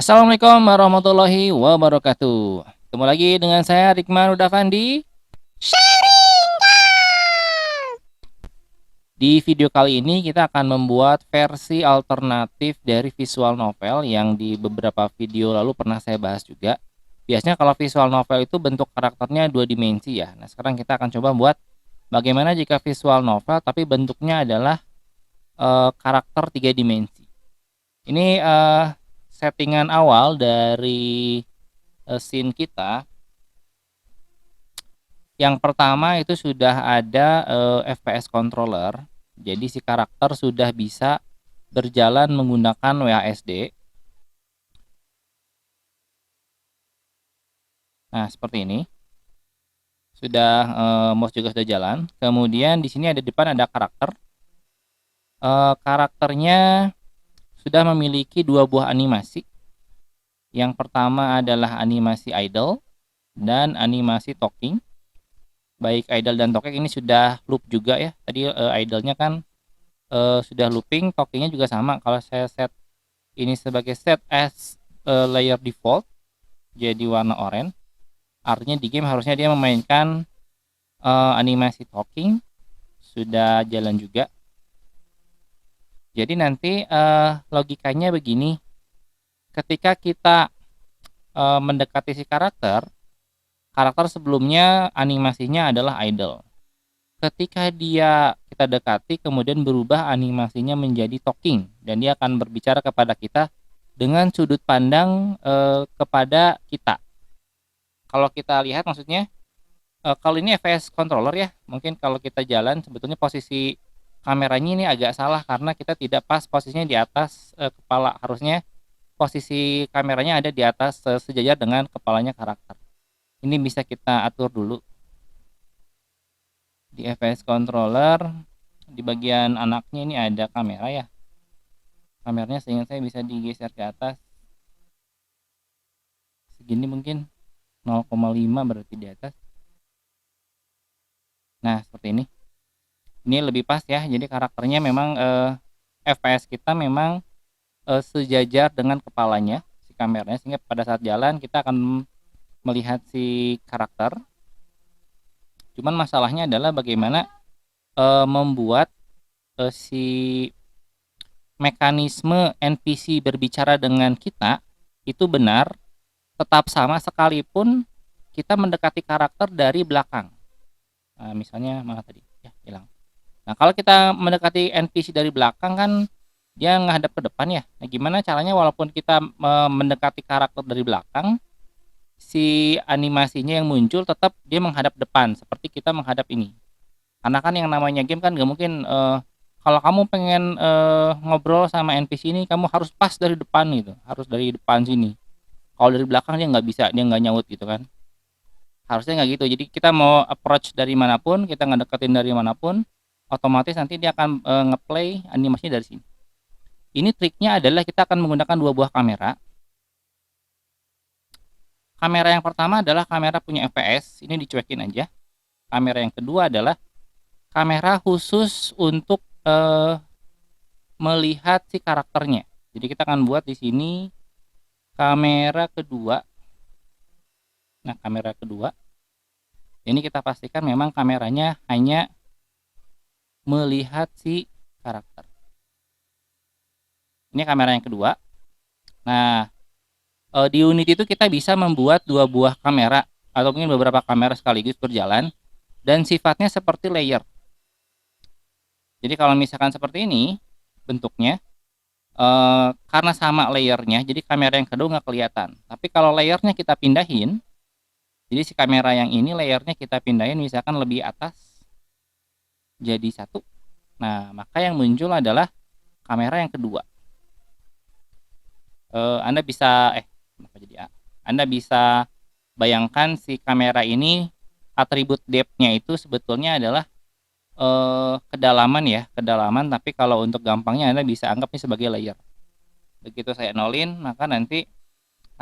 Assalamualaikum warahmatullahi wabarakatuh. Ketemu lagi dengan saya Rikman Udafandi. Di video kali ini kita akan membuat versi alternatif dari visual novel yang di beberapa video lalu pernah saya bahas juga. Biasanya kalau visual novel itu bentuk karakternya dua dimensi ya. Nah, sekarang kita akan coba buat bagaimana jika visual novel tapi bentuknya adalah karakter tiga dimensi. Ini settingan awal dari scene kita. Yang pertama itu sudah ada FPS controller. Jadi si karakter sudah bisa berjalan menggunakan WASD. Nah, seperti ini. Sudah mouse juga sudah jalan. Kemudian di sini ada depan ada karakter. Karakternya sudah memiliki dua buah animasi. Yang pertama adalah animasi idle dan animasi talking. Baik idle dan talking ini sudah loop juga ya. Tadi idle-nya kan sudah looping, talkingnya juga sama. Kalau saya set ini sebagai set as layer default jadi warna oranye, artinya di game harusnya dia memainkan animasi talking sudah jalan juga. Jadi nanti logikanya begini, ketika kita mendekati si karakter sebelumnya animasinya adalah idle. Ketika kita dekati kemudian berubah animasinya menjadi talking dan dia akan berbicara kepada kita dengan sudut pandang kepada kita. Kalau kita lihat maksudnya kalau ini FPS controller ya, mungkin kalau kita jalan sebetulnya posisi kameranya ini agak salah karena kita tidak pas posisinya di atas kepala. Harusnya posisi kameranya ada di atas sejajar dengan kepalanya karakter. Ini bisa kita atur dulu di FPS controller. Di bagian anaknya ini ada kamera ya. Kameranya seingat saya bisa digeser ke atas segini, mungkin 0,5 berarti di atas. Nah, seperti ini. Ini lebih pas ya. Jadi karakternya memang FPS kita memang sejajar dengan kepalanya si kameranya, sehingga pada saat jalan kita akan melihat si karakter. Cuman masalahnya adalah bagaimana membuat si mekanisme NPC berbicara dengan kita itu benar tetap sama sekalipun kita mendekati karakter dari belakang. Nah, misalnya mana tadi ya hilang. Nah, kalau kita mendekati NPC dari belakang kan dia menghadap ke depan ya. Nah, gimana caranya walaupun kita mendekati karakter dari belakang, si animasinya yang muncul tetap dia menghadap depan seperti kita menghadap ini. Karena kan yang namanya game kan nggak mungkin kalau kamu pengen ngobrol sama NPC ini kamu harus pas dari depan gitu, harus dari depan sini. Kalau dari belakang dia nggak bisa, dia nggak nyaut gitu kan. Harusnya nggak gitu. Jadi kita mau approach dari manapun, kita ngedeketin dari manapun, otomatis nanti dia akan ngeplay animasinya dari sini. Ini triknya adalah kita akan menggunakan dua buah kamera. Kamera yang pertama adalah kamera punya FPS, ini dicuekin aja. Kamera yang kedua adalah kamera khusus untuk melihat si karakternya. Jadi kita akan buat di sini kamera kedua. Nah, kamera kedua ini kita pastikan memang kameranya hanya melihat si karakter. Ini kamera yang kedua. Nah, di unit itu kita bisa membuat dua buah kamera atau mungkin beberapa kamera sekaligus berjalan dan sifatnya seperti layer. Jadi kalau misalkan seperti ini bentuknya, karena sama layernya, jadi kamera yang kedua nggak kelihatan. Tapi kalau layernya kita pindahin, jadi si kamera yang ini layernya kita pindahin misalkan lebih atas jadi satu. Nah, maka yang muncul adalah kamera yang kedua. Anda bisa kenapa jadi A? Anda bisa bayangkan si kamera ini atribut depth-nya itu sebetulnya adalah kedalaman ya, kedalaman, tapi kalau untuk gampangnya Anda bisa anggap ini sebagai layer. Begitu saya nolin, maka nanti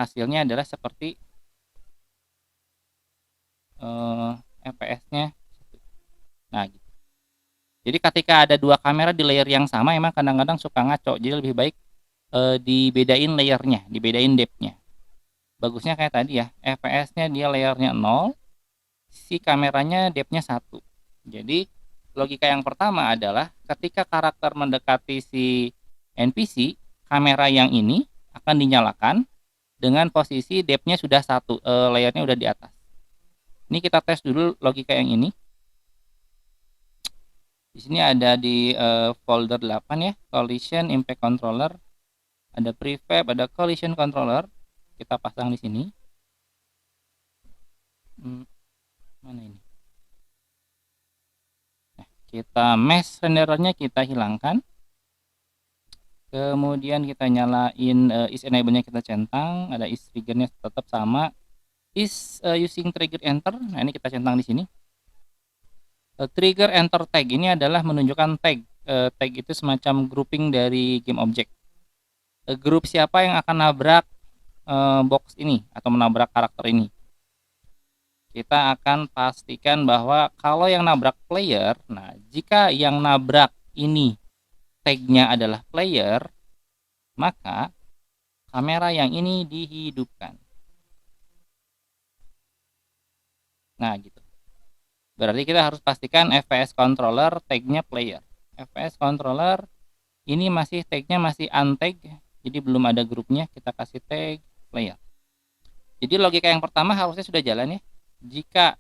hasilnya adalah seperti FPS-nya. Nah, gitu. Jadi ketika ada dua kamera di layer yang sama emang kadang-kadang suka ngaco. Jadi lebih baik dibedain layernya, dibedain depthnya. Bagusnya kayak tadi ya, FPS-nya dia layernya 0, si kameranya depthnya 1. Jadi logika yang pertama adalah ketika karakter mendekati si NPC, kamera yang ini akan dinyalakan dengan posisi depthnya sudah 1, layernya udah di atas. Ini kita tes dulu logika yang ini. Di sini ada di folder 8 ya, collision impact controller, ada prefab, ada collision controller. Kita pasang di sini. Mana ini? Nah, kita mesh renderernya kita hilangkan. Kemudian kita nyalain is enable-nya kita centang, ada is trigger-nya tetap sama. Is using trigger enter. Nah, ini kita centang di sini. Trigger enter tag ini adalah menunjukkan tag. Tag itu semacam grouping dari game object. Grup siapa yang akan nabrak box ini atau menabrak karakter ini. Kita akan pastikan bahwa kalau yang nabrak player, nah jika yang nabrak ini tagnya adalah player, maka kamera yang ini dihidupkan. Nah gitu. Berarti kita harus pastikan FPS controller tagnya player. FPS controller ini masih tagnya masih untag, jadi belum ada grupnya, kita kasih tag player. Jadi logika yang pertama harusnya sudah jalan ya. Jika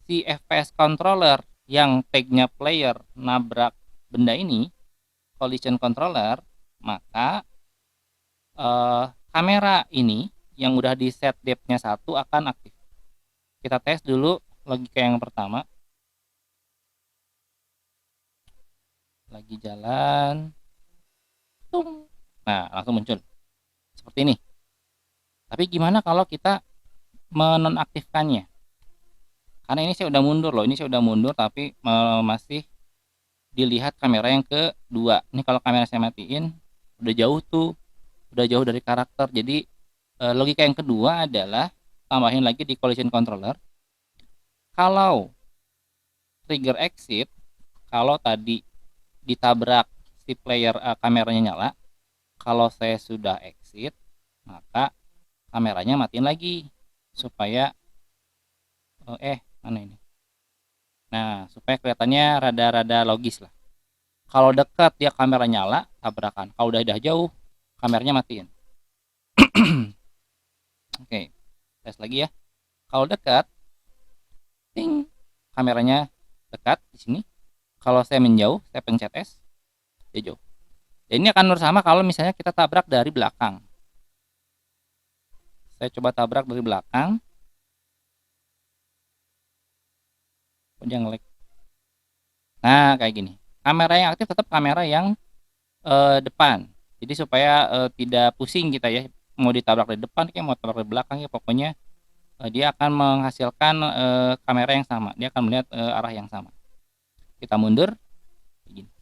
si FPS controller yang tagnya player nabrak benda ini, collision controller, maka kamera ini yang udah di set depth-nya 1 akan aktif. Kita tes dulu logika yang pertama. Lagi jalan. Tung. Nah, langsung muncul. Seperti ini. Tapi gimana kalau kita menonaktifkannya? Karena ini saya udah mundur loh, ini saya udah mundur tapi masih dilihat kamera yang kedua. Ini kalau kamera saya matiin, udah jauh tuh, udah jauh dari karakter. Jadi logika yang kedua adalah tambahin lagi di collision controller. Kalau trigger exit, kalau tadi ditabrak si player kameranya nyala, kalau saya sudah exit, maka kameranya matiin lagi supaya mana ini? Nah, supaya kelihatannya rada-rada logis lah. Kalau dekat dia kamera nyala, tabrakan. Kalau udah jauh, kameranya matiin. Oke, tes lagi ya. Kalau dekat, ting, kameranya dekat di sini. Kalau saya menjauh, saya pencet S, dia jauh. Dan ini akan bersama kalau misalnya kita tabrak dari belakang. Saya coba tabrak dari belakang. Dia nge-lag. Nah, kayak gini. Kamera yang aktif tetap kamera yang depan. Jadi supaya tidak pusing kita ya, mau ditabrak dari depan kayak mau tabrak dari belakang ya, pokoknya dia akan menghasilkan kamera yang sama. Dia akan melihat arah yang sama. Kita mundur. Begini.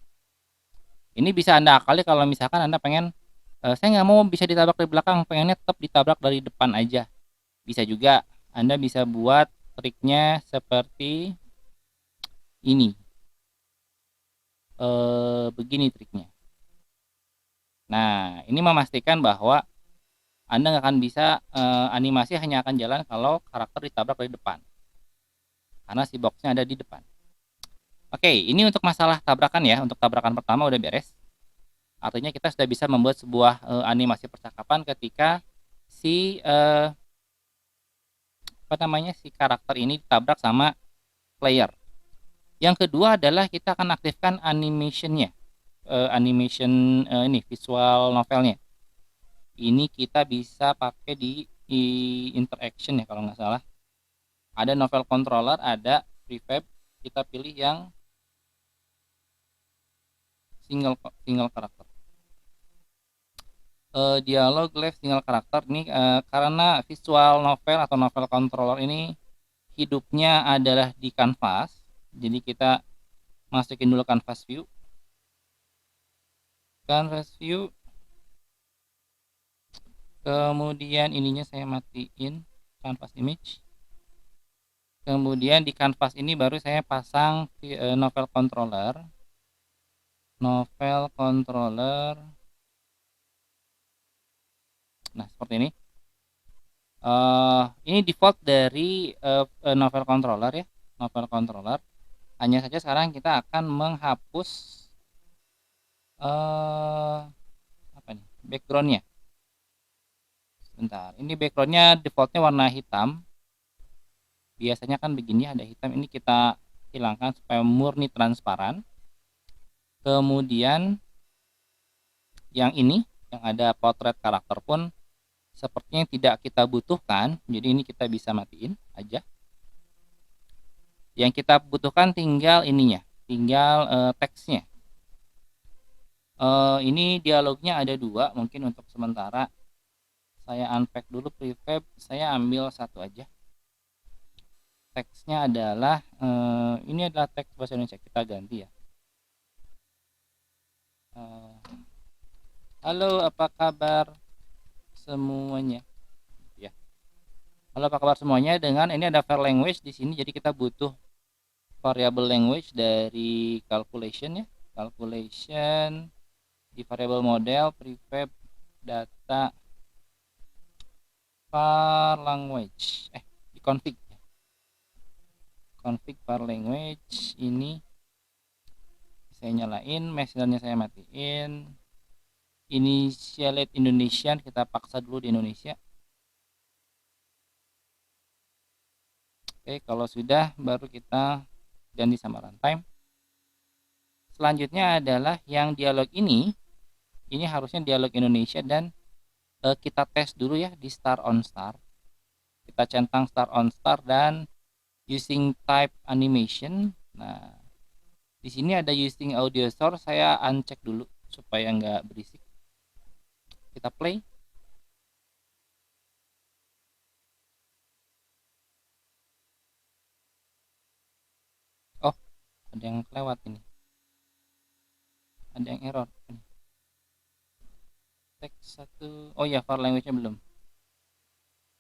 Ini bisa Anda akali kalau misalkan Anda pengen saya nggak mau bisa ditabrak dari belakang, pengennya tetap ditabrak dari depan aja. Bisa juga. Anda bisa buat triknya seperti ini. Begini triknya. Nah, ini memastikan bahwa Anda nggak akan bisa animasi hanya akan jalan kalau karakter ditabrak dari depan. Karena si boxnya ada di depan. Oke, ini untuk masalah tabrakan ya. Untuk tabrakan pertama udah beres. Artinya kita sudah bisa membuat sebuah animasi percakapan ketika si si karakter ini ditabrak sama player. Yang kedua adalah kita akan aktifkan animationnya, animation ini visual novelnya. Ini kita bisa pakai di interaction ya kalau nggak salah. Ada novel controller, ada prefab. Kita pilih yang single karakter. Dialog live single karakter ini karena visual novel atau novel controller ini hidupnya adalah di kanvas. Jadi kita masukin dulu canvas view. Kemudian ininya saya matiin canvas image. Kemudian di kanvas ini baru saya pasang novel controller. Nah, seperti ini. Ini default dari novel controller ya, novel controller. Hanya saja sekarang kita akan menghapus apa nih, backgroundnya. Sebentar, ini backgroundnya defaultnya warna hitam. Biasanya kan begini, ada hitam. Ini kita hilangkan supaya murni transparan. Kemudian yang ini, yang ada potret karakter pun sepertinya tidak kita butuhkan, jadi ini kita bisa matiin aja. Yang kita butuhkan tinggal ininya, tinggal teksnya. Ini dialognya ada dua, mungkin untuk sementara saya unpack dulu prefab, saya ambil satu aja. Teksnya adalah ini adalah teks bahasa Indonesia, kita ganti ya. Halo, apa kabar semuanya? Ya. Halo, apa kabar semuanya? Dengan ini ada var language di sini, jadi kita butuh variable language dari calculation ya. Calculation di variable model prefab data var language. Di config ya. Config var language ini saya nyalain, messengernya saya matiin. Initialate Indonesian, kita paksa dulu di Indonesia. Oke, kalau sudah baru kita ganti sama runtime. Selanjutnya adalah yang dialog ini harusnya dialog Indonesia dan kita tes dulu ya di start on start. Kita centang start on start dan using type animation. Nah, di sini ada using audio source, saya uncheck dulu supaya nggak berisik. Kita play. Oh, ada yang kelewat ini. Ada yang error. Teks satu. Oh ya, var language-nya belum.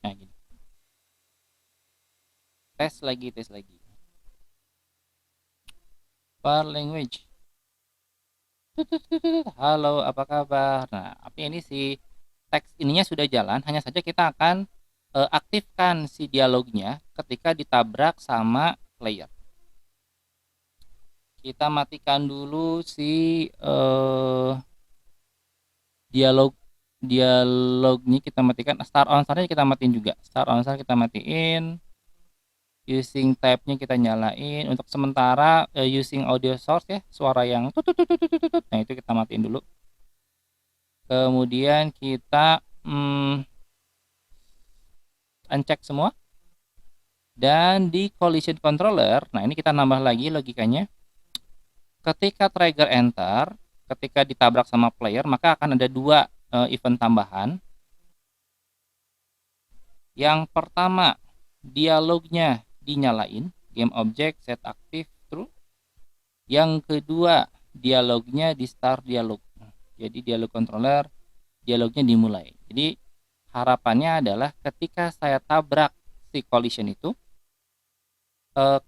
Nah, gini. Tes lagi. Var language. Halo, apa kabar? Nah, tapi ini si teks ininya sudah jalan, hanya saja kita akan aktifkan si dialognya ketika ditabrak sama player. Kita matikan dulu si dialognya, kita matikan. Start on start kita matiin juga. Start on start kita matiin. Using type-nya kita nyalain. Untuk sementara using audio source ya, suara yang tutut. Nah, itu kita matiin dulu. Kemudian kita uncheck semua. Dan di collision controller, nah ini kita nambah lagi logikanya. Ketika trigger enter, ketika ditabrak sama player, maka akan ada dua event tambahan. Yang pertama, dialognya dinyalain, game object set active true. Yang kedua, dialognya di start dialog. Jadi dialog controller, dialognya dimulai. Jadi harapannya adalah ketika saya tabrak si collision itu,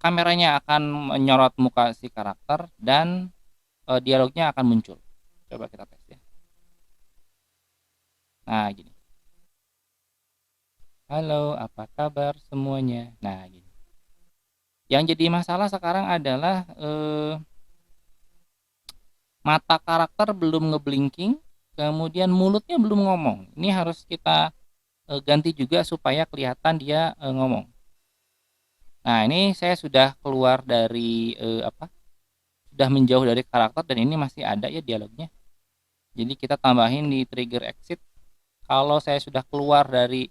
kameranya akan menyorot muka si karakter dan dialognya akan muncul. Coba kita tes ya. Nah, gini. Halo, apa kabar semuanya? Nah, gini. Yang jadi masalah sekarang adalah mata karakter belum ngeblinking, kemudian mulutnya belum ngomong. Ini harus kita ganti juga supaya kelihatan dia ngomong. Nah, ini saya sudah keluar dari sudah menjauh dari karakter dan ini masih ada ya dialognya. Jadi kita tambahin di trigger exit. Kalau saya sudah keluar dari,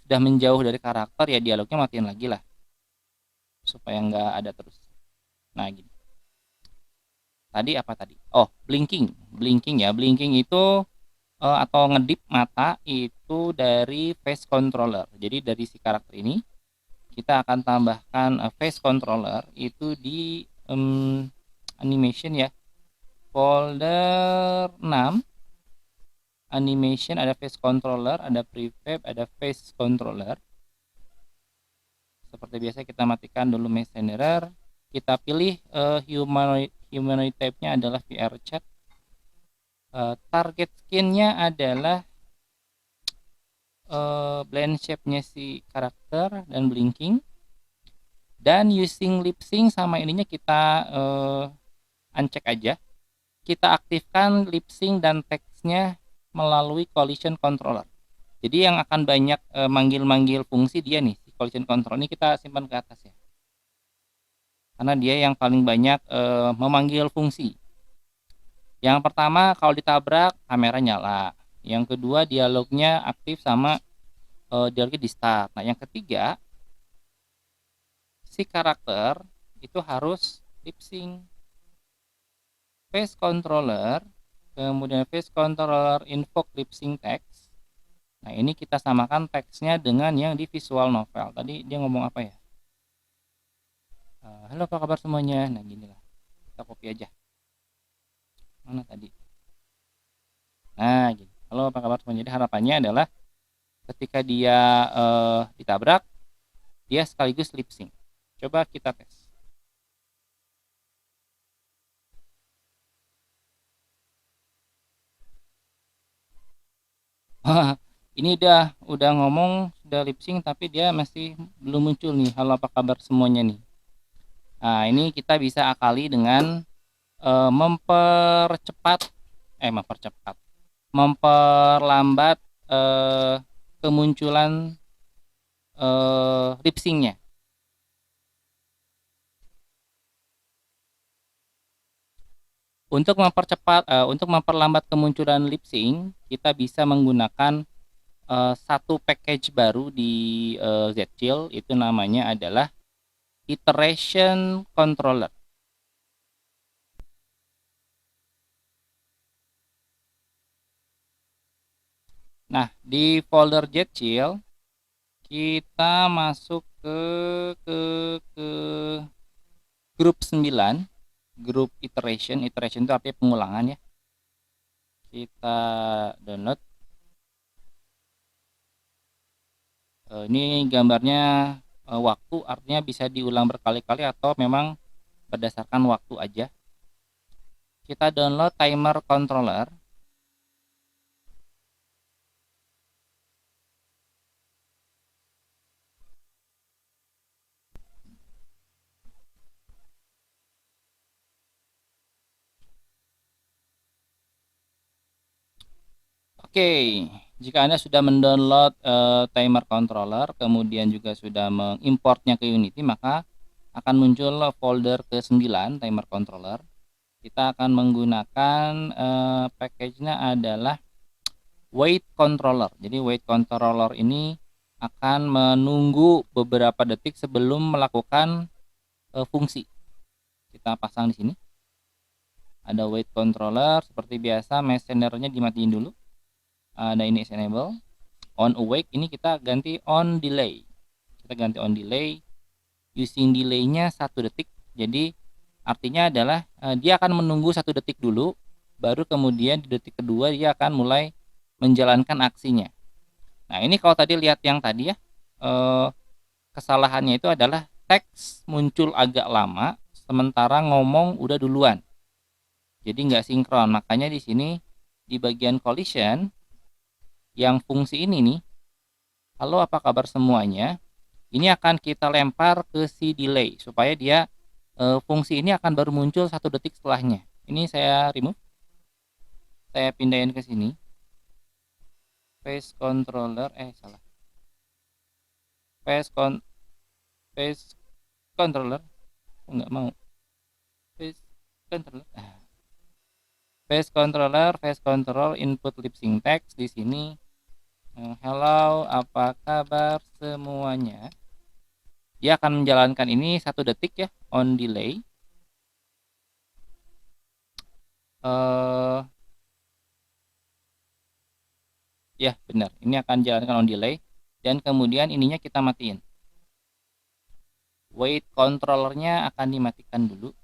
sudah menjauh dari karakter, ya dialognya matiin lagi lah supaya nggak ada terus. Nah, gini. Tadi apa tadi? Oh, blinking ya. Blinking itu atau ngedip mata itu dari face controller. Jadi dari si karakter ini kita akan tambahkan face controller itu di animation ya. Folder 6 animation, ada face controller, ada prefab, ada face controller. Seperti biasa kita matikan dulu messenger. Kita pilih humanoid type-nya adalah VR chat. Target skin-nya adalah blend shape-nya si karakter dan blinking, dan using lip sync sama ininya kita uncheck aja. Kita aktifkan lip sync dan teksnya melalui collision controller. Jadi yang akan banyak manggil-manggil fungsi dia nih, si collision control ini kita simpan ke atas ya. Karena dia yang paling banyak memanggil fungsi. Yang pertama kalau ditabrak kamera nyala. Yang kedua dialognya aktif sama dialognya di start. Nah yang ketiga si karakter itu harus lip sync. Face controller, kemudian face controller invoke lip sync text. Nah ini kita samakan teksnya dengan yang di visual novel. Tadi dia ngomong apa ya? Halo apa kabar semuanya. Nah gini lah, kita copy aja. Mana tadi? Nah gini, halo apa kabar semuanya. Jadi harapannya adalah ketika dia ditabrak, dia sekaligus lip sync. Coba kita tes. Ini udah ngomong, sudah lip sync, tapi dia masih belum muncul nih. Halo apa kabar semuanya nih. Nah ini kita bisa akali dengan mempercepat, memperlambat kemunculan lip syncnya. Untuk memperlambat kemunculan lip sync, kita bisa menggunakan satu package baru di Zchill, itu namanya adalah iteration controller. Nah, di folder Zchill kita masuk ke grup 9, grup iteration. Iteration itu artinya pengulangan ya. Kita download. Ini gambarnya waktu, artinya bisa diulang berkali-kali atau memang berdasarkan waktu aja. Kita download timer controller. Oke, jika Anda sudah mendownload timer controller, kemudian juga sudah mengimportnya ke Unity, maka akan muncul folder ke-9 timer controller. Kita akan menggunakan package-nya adalah wait controller. Jadi wait controller ini akan menunggu beberapa detik sebelum melakukan fungsi. Kita pasang di sini. Ada wait controller, seperti biasa messengernya dimatiin dulu. Ada ini is enable. On awake ini kita ganti on delay. Kita ganti on delay. Using delay-nya 1 detik. Jadi artinya adalah dia akan menunggu 1 detik dulu, baru kemudian di detik kedua dia akan mulai menjalankan aksinya. Nah ini kalau tadi lihat yang tadi ya, kesalahannya itu adalah teks muncul agak lama, sementara ngomong udah duluan. Jadi nggak sinkron. Makanya di sini di bagian collision yang fungsi ini nih, halo apa kabar semuanya, ini akan kita lempar ke si delay supaya dia fungsi ini akan baru muncul 1 detik setelahnya. Ini saya remove, saya pindahin ke sini. Face controller, salah. Face controller, nggak mau. Face controller. Face control input lip sync text di sini. Hello, apa kabar semuanya? Dia akan menjalankan ini 1 detik ya, on delay. Ya benar, ini akan jalankan on delay, dan kemudian ininya kita matiin. Wait controllernya akan dimatikan dulu.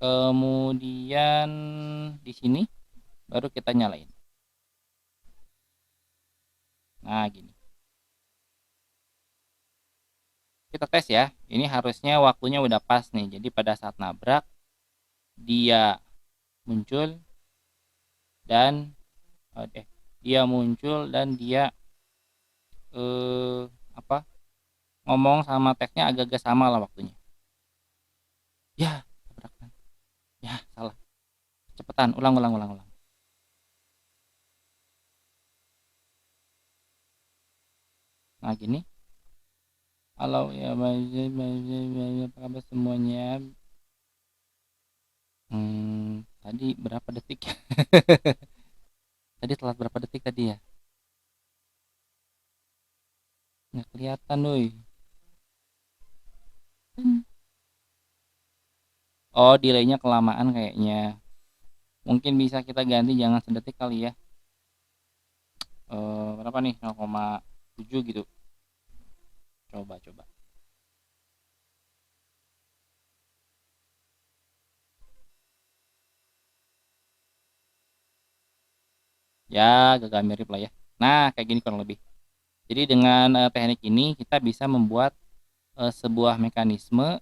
Kemudian di sini baru kita nyalain. Nah gini, kita tes ya. Ini harusnya waktunya udah pas nih. Jadi pada saat nabrak dia muncul, dan dia muncul dan dia eh, apa ngomong sama teksnya agak-agak sama lah waktunya. Ya, tabrakan. Ya, salah. Cepetan, ulang, ulang, ulang, ulang. Nah, gini. Halo ya, apa kabar semuanya? Tadi berapa detik ya? Tadi telat berapa detik tadi ya? Nggak kelihatan, woi. Oh, delaynya kelamaan kayaknya. Mungkin bisa kita ganti jangan sedetik kali ya. Berapa nih? 0,7 gitu. Coba, coba. Ya, agak mirip lah ya. Nah, kayak gini kurang lebih. Jadi dengan teknik ini kita bisa membuat sebuah mekanisme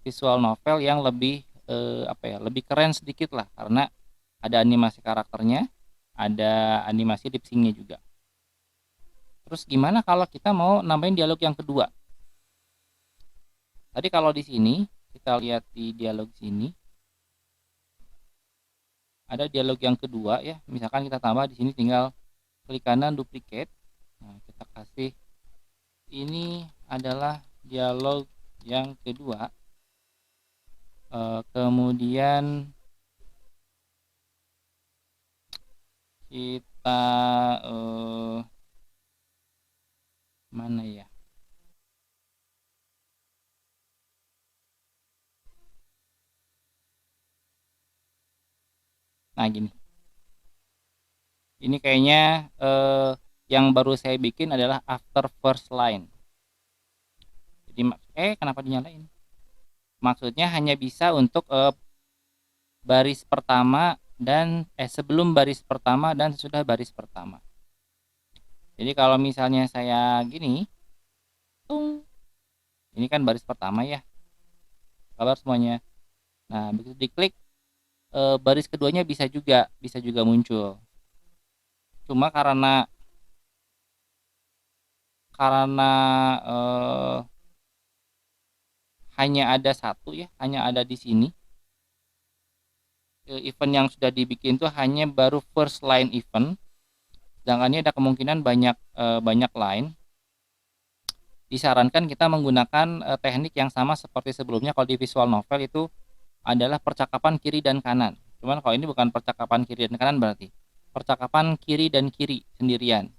visual novel yang lebih apa ya, lebih keren sedikit lah karena ada animasi karakternya, ada animasi lip syncnya juga. Terus gimana kalau kita mau nambahin dialog yang kedua? Tadi kalau di sini kita lihat di dialog sini ada dialog yang kedua ya. Misalkan kita tambah di sini tinggal klik kanan duplicate. Nah, kita kasih ini adalah dialog yang kedua. Kemudian kita mana ya? Nah, gini. Ini kayaknya yang baru saya bikin adalah after first line. Jadi kenapa dinyalain? Maksudnya hanya bisa untuk baris pertama dan sebelum baris pertama dan sesudah baris pertama. Jadi kalau misalnya saya gini, ini kan baris pertama ya. Kabar semuanya. Nah, begitu diklik baris keduanya bisa juga muncul. Cuma karena hanya ada satu ya, hanya ada di sini. Event yang sudah dibikin itu hanya baru first line event. Sedangkan ini ada kemungkinan banyak line. Disarankan kita menggunakan teknik yang sama seperti sebelumnya kalau di visual novel itu adalah percakapan kiri dan kanan. Cuman kalau ini bukan percakapan kiri dan kanan berarti percakapan kiri dan kiri sendirian.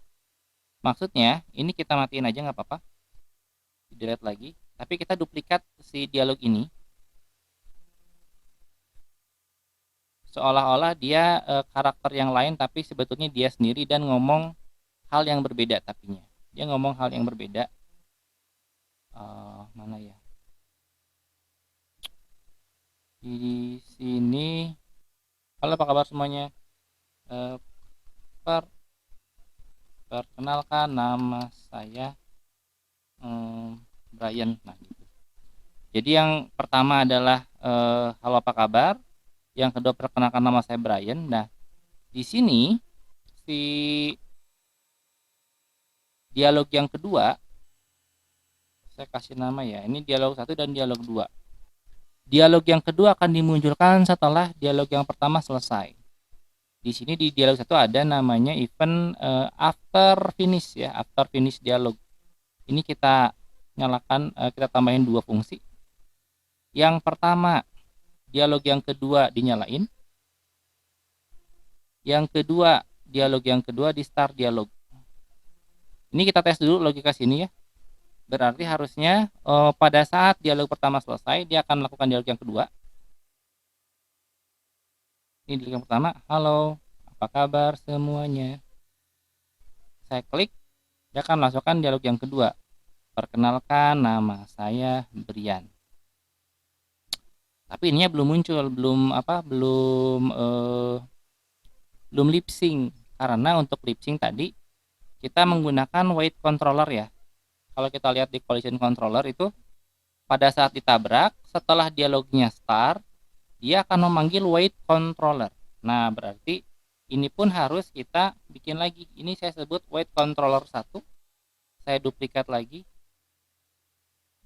Maksudnya ini kita matiin aja nggak apa-apa, delete lagi. Tapi kita duplikat si dialog ini seolah-olah dia karakter yang lain tapi sebetulnya dia sendiri dan ngomong hal yang berbeda tapinya. Dia ngomong hal yang berbeda. Mana ya? Di sini. Halo, apa kabar semuanya? Perkenalkan nama saya Brian. Nah, gitu. Jadi yang pertama adalah halo apa kabar. Yang kedua perkenalkan nama saya Brian. Nah, di sini si dialog yang kedua saya kasih nama ya. Ini dialog 1 dan dialog 2. Dialog yang kedua akan dimunculkan setelah dialog yang pertama selesai. Di sini di dialog 1 ada namanya event after finish ya, after finish dialog. Ini kita nyalakan, kita tambahin 2 fungsi. Yang pertama, dialog yang kedua dinyalain. Yang kedua, dialog yang kedua di start dialog. Ini kita tes dulu logika sini ya. Berarti harusnya pada saat dialog pertama selesai, dia akan melakukan dialog yang kedua. Ini dialog yang pertama, halo, apa kabar semuanya? Saya klik, dia akan melakukan dialog yang kedua. Perkenalkan, nama saya Brian. Tapi ininya belum muncul, belum lip sync. Karena untuk lip sync tadi kita menggunakan weight controller ya. Kalau kita lihat di collision controller itu pada saat ditabrak setelah dialognya start dia akan memanggil weight controller. Nah, berarti ini pun harus kita bikin lagi. Ini saya sebut weight controller 1. Saya duplikat lagi.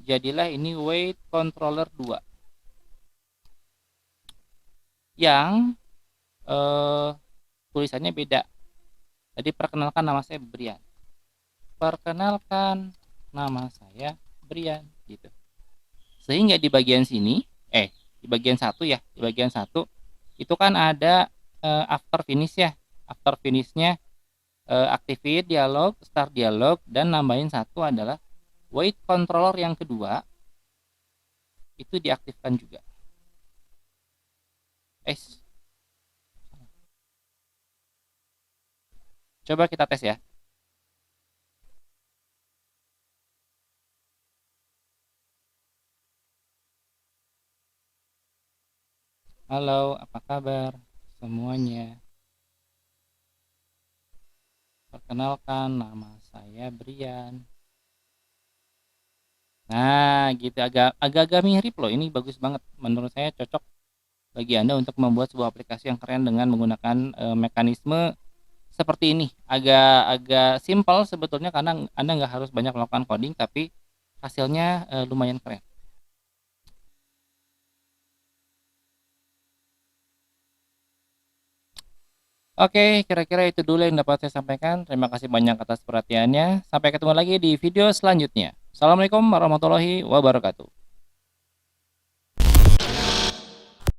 Jadilah ini weight controller 2. Yang tulisannya beda. Tadi perkenalkan nama saya Brian. Perkenalkan nama saya Brian gitu. Sehingga di bagian sini, di bagian satu ya, di bagian satu itu kan ada after finish ya. After finishnya activate dialog, start dialog, dan nambahin satu adalah weight controller yang kedua itu diaktifkan juga. Coba kita tes ya. Halo, apa kabar semuanya? Perkenalkan, nama saya Brian. Nah, gitu agak-agak mirip loh. Ini bagus banget. Menurut saya cocok bagi Anda untuk membuat sebuah aplikasi yang keren dengan menggunakan mekanisme seperti ini. Agak-agak simpel sebetulnya karena Anda nggak harus banyak melakukan coding, tapi hasilnya lumayan keren. Oke, kira-kira itu dulu yang dapat saya sampaikan. Terima kasih banyak atas perhatiannya. Sampai ketemu lagi di video selanjutnya. Assalamualaikum warahmatullahi wabarakatuh.